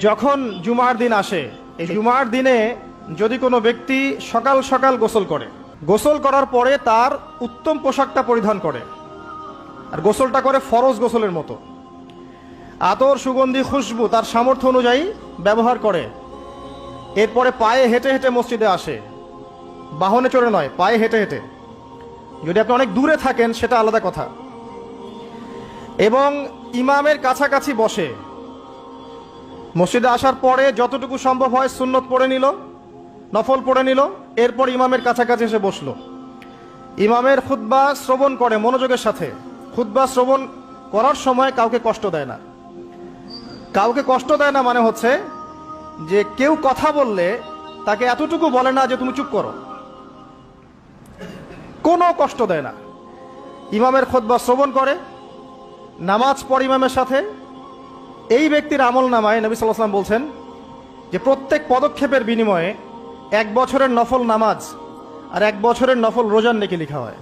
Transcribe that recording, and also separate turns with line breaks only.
যখন জুমার দিন আসে, এই জুমার দিনে যদি কোনো ব্যক্তি সকাল সকাল গোসল করে, গোসল করার পরে তার উত্তম পোশাকটা পরিধান করে, আর গোসলটা করে ফরজ গোসলের মতো, আতর সুগন্ধি খুশবু তার সামর্থ্য অনুযায়ী ব্যবহার করে, এরপরে পায়ে হেঁটে হেঁটে মসজিদে আসে, বাহনে চড়ে নয়, পায়ে হেঁটে হেঁটে। যদি আপনি অনেক দূরে থাকেন সেটা আলাদা কথা। এবং ইমামের কাছাকাছি বসে, মসজিদে আসার পরে যতটুকু সম্ভব হয় সুন্নত পড়ে নিল, নফল পড়ে নিল, এরপর ইমামের কাছাকাছি এসে বসলো, ইমামের খুতবা শ্রবণ করে মনোযোগের সাথে। খুতবা শ্রবণ করার সময় কাউকে কষ্ট দেয় না। কাউকে কষ্ট দেয় না মানে হচ্ছে যে কেউ কথা বললে তাকে এতটুকু বলে না যে তুমি চুপ করো, কোনো কষ্ট দেয় না। ইমামের খুতবা শ্রবণ করে, নামাজ পড়ে ইমামের সাথে। এই ব্যক্তির আমল নামায় নবী সাল্লাল্লাহু আলাইহি ওয়াসাল্লাম বলছেন যে প্রত্যেক পদক্ষেপের বিনিময়ে 1 বছরের নফল নামাজ আর 1 বছরের নফল রোজার নেকি লেখা হয়।